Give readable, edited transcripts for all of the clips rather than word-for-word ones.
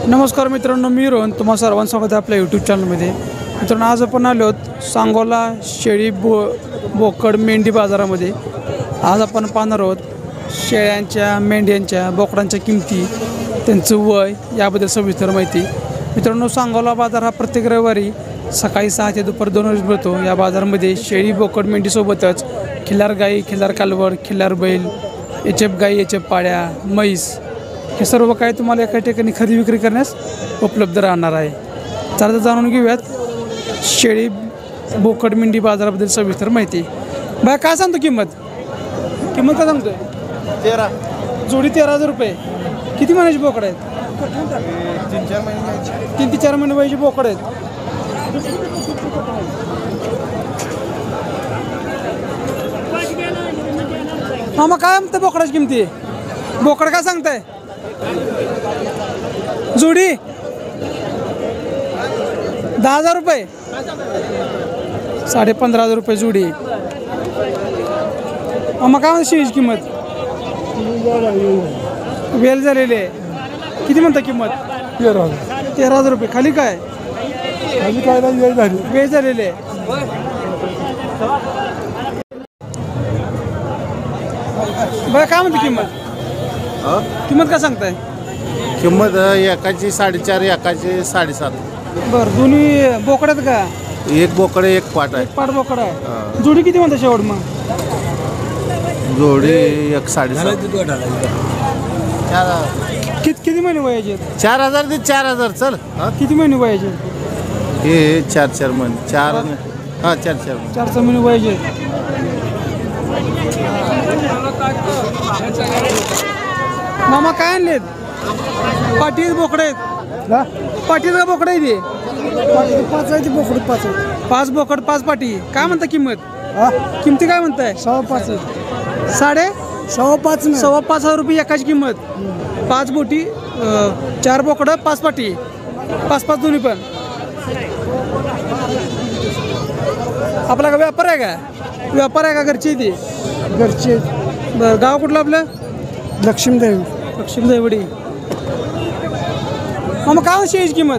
नमस्कार मित्रांनो, मी रोहन तुम्हा सर्वांचं स्वागत आहे आपल्या यूट्यूब चॅनलमध्ये। मित्रांनो, आज आपण आलो आहोत सांगोला शेळी बोकड मेंढी बाजारामध्ये। आज आपण पाहणार आहोत शेळ्यांच्या, मेंढ्यांच्या, बोकडांच्या किमती, त्यांचं वय याबद्दल सविस्तर माहिती। मित्रांनो, सांगोला बाजार हा प्रत्येक रविवारी सकाळी 6 ते दुपारी 2 वाजेपर्यंत भरतो। या बाजारामध्ये शेळी, बोकड, मेंढीसोबतच खिल्लार गाई, खिल्लार कालवड, खिल्लार बैल, एचएफ गाई, एचएफ पाड्या, म्हैस हे सर्व काही तुम्हाला एका ठिकाणी खरेदी विक्री करण्यास उपलब्ध राहणार आहे। तर जाणून घेऊयात शेळी, बोकड, मेंढी बाजाराबद्दल सविस्तर माहिती। बाय, काय सांगतो किंमत काय सांगतोय? 13 जोडी 13,000 रुपये। किती महिन्याची बोकड आहेत? 3 ते 4 महिने वयाची बोकड आहेत। मामा, काय म्हणते बोकडाची किमती? बोकड काय सांगताय? जोडी 10,000 रुपये, 15,500 रुपये जोडी। मग काय म्हणते शेळीची किंमत? वेल झालेली आहे। किती म्हणता किंमत? 13,000 रुपये। खाली काय वेल झालेली आहे। बरं, काय म्हणते किंमत? किंमत काय सांगताय? किंमत एकाची 4.5, एकाची 7.5। बरं, दोन्ही बोकड आहेत का? एक बोकड एक पाट आहे। पाट बोकड आहे। जोडी किती म्हणता शेवट? मग जोडी 1 7.5। किती महिने वयाचे आहेत? 4,000 ते 4,000 चल। किती महिने वयाचे? हे 4 महिने 4 हां 4 4 महिने वयाचे आहेत। मामा, काय आणलेत? पाटी बोकडे आहेत? पाटीत का बोकडे आहे? 5 आहे ती बोकड, 5 आहे। 5 बोकड 5 पाटी। काय म्हणता किंमत? किमती काय म्हणताय? 5.5 5,500 रुपये एकाची किंमत। 5 बोटी, 4 बोकडं, 5 पाटी, 5 दोन्ही पण। आपला का व्यापार आहे का? व्यापार आहे का? घरची ती? घरचे। बरं, गाव कुठलं आपलं? लक्ष्मीदेवी। मग काय शेळीची किंमत?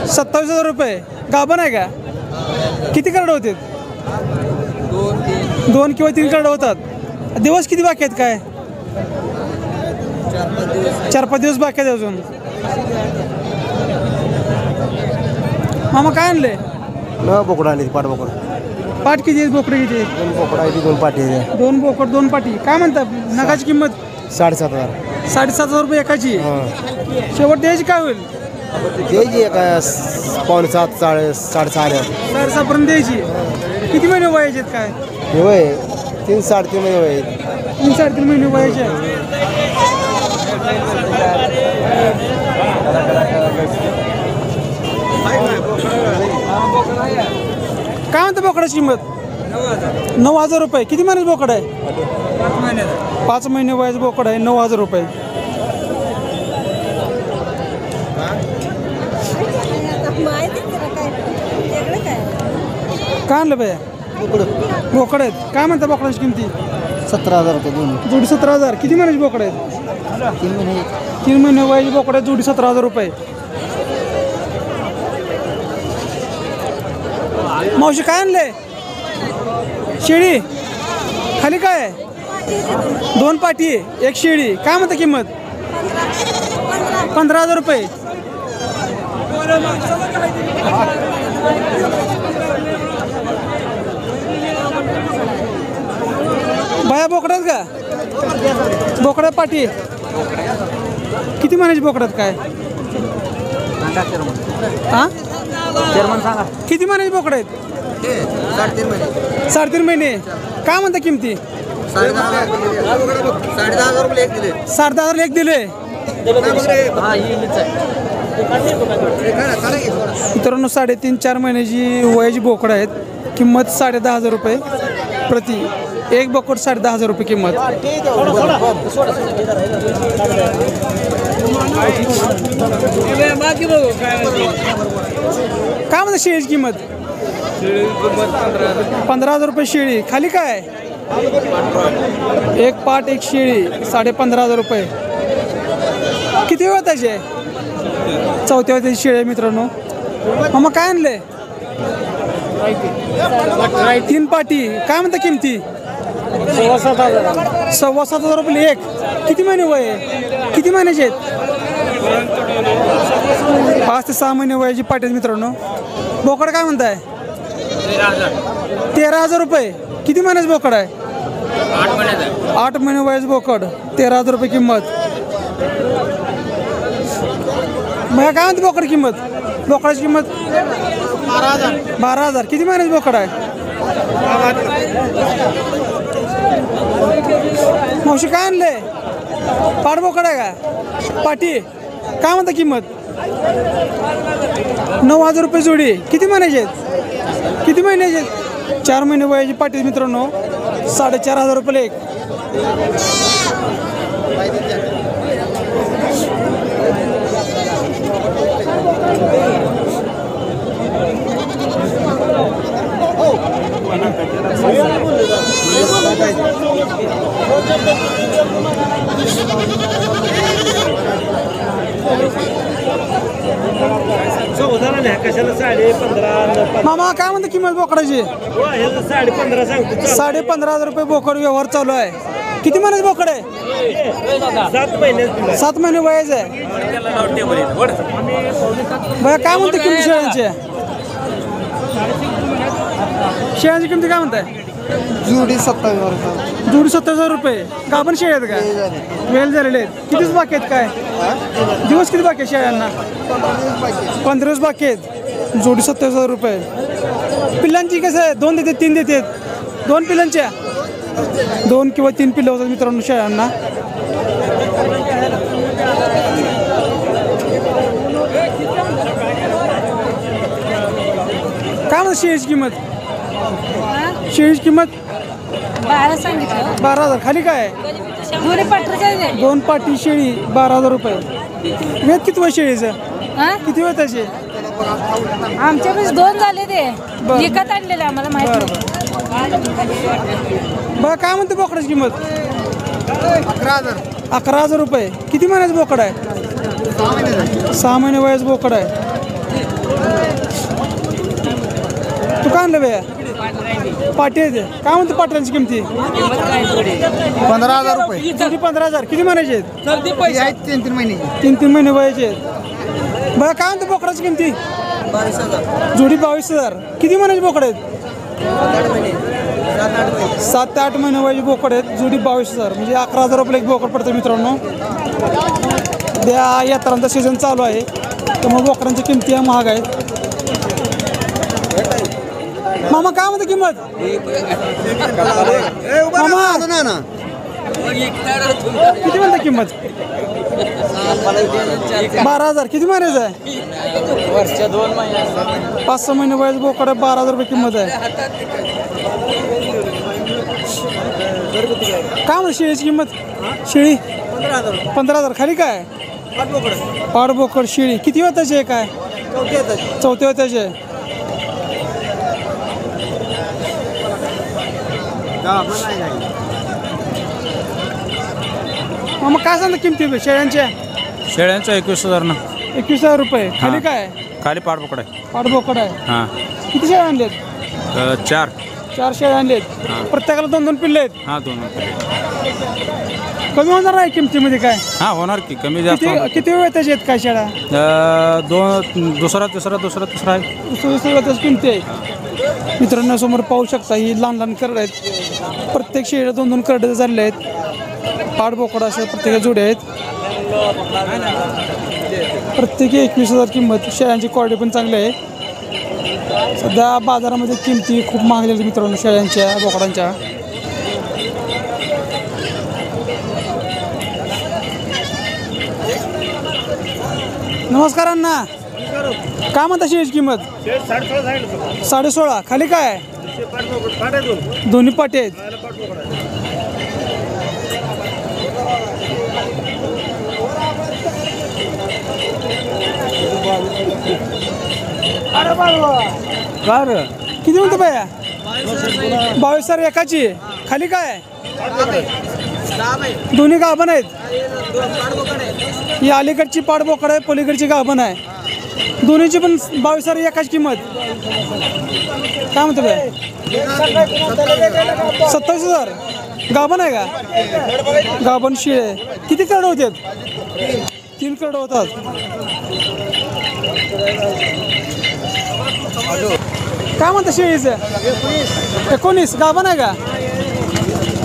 27,000 रुपये। गाभण आहे का? किती करडं होते? 2 किंवा 3 करडं होतात। दिवस किती बाकी आहेत? काय 4-5 दिवस बाकी आहेत अजून। मामा, काय आणले? बोकड आली, पाट बोकड। पाट किती आहेत? बोकडे किती आहेत? 2 बोकड आहे, 2 पाटी आहे। 2 बोकड 2 पाटी। काय म्हणतात नगाची किंमत? 7,500। 7,500 रुपये एकाची। शेवट द्यायची काय होईल? द्यायची एका 5.7, 6.5 4,500 पर्यंत द्यायची। किती महिने वयाचे आहेत? काय हे वय 3 3.5 महिने वय 3-3.5 महिने वयाचे आहेत। काय म्हणते बोकडाची किंमत? 9,000 रुपये। किती महिन्याचं बोकड आहे? 5 महिने वयाचं बोकड आहे। 9,000 रुपये। काय आणलं बाया? बोकड आहेत। काय म्हणता बोकडाची किमती? 17,000 रुपये दोन्ही। जोडी 17,000। किती महिन्याची बोकड आहेत? 3 महिने वयाची बोकड आहेत। जोडी 17,000 रुपये। मावशी, काय आणले? शेळी। खाली काय आहे? 2 पाटी, 1 शेळी। काय म्हणता किंमत? 15,000 रुपये। बाया, बोकडात का? बोकडा पाटी। किती महिन्याची बोकडात? काय हा? किती महिन्याची बोकड आहेत? 3.5 महिने। काय म्हणता किमती? 10,500 एक दिले। मित्रांनो, 3.5-4 महिन्याची वयाची बोकड आहेत। किंमत 10,500 रुपये प्रति। एक बोकड 10,500 रुपये किंमत। काय म्हणता शेळीची किंमत? 15,000 रुपये शेळी। खाली काय? एक पाट एक शेळी 15,500 रुपये। किती वेळ त्याचे चौथ्या वेळ त्याची शेळी आहे मित्रांनो. मग काय आणले 3 पाटी काय म्हणता किमती 7,500 रुपये एक. किती महिने वय आहे किती महिन्याचे आहेत 5 ते 6 महिने वयाची पाटी आहेत मित्रांनो. बोकड काय म्हणताय 13,000 रुपये. किती महिन्याचं बोकड आहे 8 महिने वयाचं बोकड 13,000 रुपये किंमत. मग काय म्हणते बोकड किंमत बोकडाची किंमत 12,000. किती महिन्याचं बोकड आहे मावशी काय आणले पाठ बोकड आहे का पाटी काय म्हणता किंमत 9,000 रुपये जोडी. किती महिन्याचे आहेत किती महिन्याचे आहेत 4 महिने वयाची पाटी मित्रांनो 4,500 रुपये एक. मामा काय म्हणते किंमत बोकडाची 15,500 रुपये बोकड व्यवहार चालू आहे. किती महिन्याचं बोकड आहे 7 महिने वयाचं आहे. बघा काय म्हणते किंमत शेळ्यांची किंमती काय म्हणताय जुडी 27,000 रुपये. जोडी 27,000 रुपये. गाभण शेळ्या आहेत का वेल झालेले आहेत. कितीच बाकी आहेत काय दिवस किती बाकी आहेत शेळ्यांना 15 दिवस बाकी आहेत. जोडी 27,000 रुपये. पिल्लांची कसं आहे 2 देतात 3 देतात 2 पिल्लांच्या 2 किंवा 3 पिल्लं होतात मित्रांनो शेळ्यांना. काय म्हणतात शेळीची किंमत शेळीची किंमत 12 सांगितलं 12,000. खाली काय आहे 2 पाटी शेळी 12,000 रुपये. वेद किती वय शेळीचं किती वेळ त्याचे आमच्याकडे 2 झाले ते विकत आणलेले आम्हाला माहिती नाही. बघा काय म्हणते बोकडाची किंमत 11,000 रुपये. किती महिन्याचं बोकड आहे 6 महिने वयाचं बोकड आहे. तू काय आणलं भैया पाटी आहे काय म्हणते पाटलांची किमती 15,000 रुपये. जोडी 15,000. किती महिन्याचे आहेत 3 महिने 3 महिने वयाचे आहेत. बघा काय म्हणते बोकडाची किमती जोडी 22,000. किती महिन्याचे बोकड आहेत 7 ते 8 महिने वयाचे बोकड आहेत. जोडी 22,000 म्हणजे 11,000 रुपये एक बोकड पडतं मित्रांनो. त्या यात्रांचा सीझन चालू आहे त्यामुळे बोकडांच्या किमती या महाग आहेत. मामा काय म्हणते किंमत मामा किती म्हणते किंमत 12,000. किती महिन्याचं आहे 5-6 महिने वयाचं बोकड 12,000 रुपये किंमत आहे. काय म्हणते शेळीची किंमत शेळी 15,000. खाली काय पाड बोकड शेळी किती वेताची आहे काय चौथ्या वेताची आहे. मग काय सांगता किमती शेळ्यांच्या 21,000 ना 21,000 रुपये. खाली काय खाली पाठबोकड आहे पाठबोकड आहे. हां किती शेळ्या आणलेत 4 शेळ्या आणलेत. प्रत्येकाला 2-2 पिल्ले आहेत. हां 2 कमी होणार आहे किमतीमध्ये काय हां होणार की कमी जास्त किती वेळ त्याचे आहेत काय शेळ्या 2 दुसरा तिसरा आहे दुसऱ्या त्याची किमती आहे. मित्रांनो समोर पाहू शकता ही लहान लहान करड आहेत. प्रत्येक शेळ्या 2-2 करडे झालेले आहेत. पाठबोकड असे प्रत्येक जोडे आहेत. प्रत्येकी 21,000 किंमत. शेळ्यांची क्वालिटी पण चांगली आहे. सध्या बाजारामध्ये किमती खूप महागल्या आहेत मित्रांनो शेळ्यांच्या बोकडांच्या. नमस्कार अण्णा काय म्हणता शेळीची किंमत 16.5. खाली काय दोन्ही पाटी आहेत. किती म्हणतो बाया 22,000 एकाची. खाली काय दोन्ही गाभण आहेत. ही अलीकडची पाडबोकड आहे, पलीकडची गाभण आहे. दोन्हीची पण 22,000 एकाच किंमत. काय म्हणतो काय 27,000. गाभण आहे का? गाभण शिळे. किती करड होते? 3 करड होतात. काय म्हणतं शेळीचं? 19. गाभण आहे का?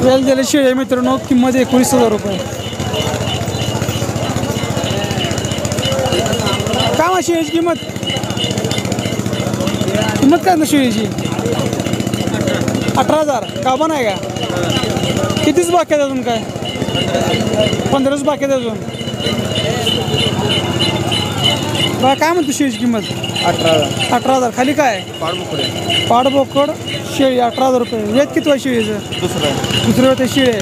वेल दिले शेळी मित्रांनो, किंमत 19,000 रुपये. काय मग शेळीची किंमत? किंमत काय ना शेळीची? 18,000. गाभण आहे का? कितीच बाकी आहेत अजून? काय 15च बाकी आहेत अजून. बघा काय म्हणतो शेळीची किंमत? 18,000. खाली काय? पाडबोकड शेळी 18,000 रुपये. वेद किती आहे शेळीचं? दुसरं होते शेळी.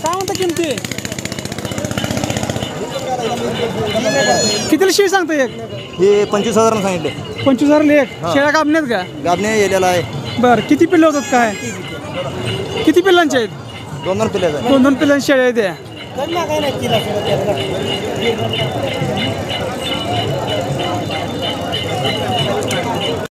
काय म्हणता किमती? कितीला शेळी सांगता एक? हे 25,000 सांगितले. 25,000 एक. शेळ्या कापण्यात का? गाबणे गेलेला आहे. बरं किती पिल्लं होतात? काय किती पिल्लांचे आहेत? 2 पिल्ले 2 पिल्लांची शेळ्या आहेत त्या.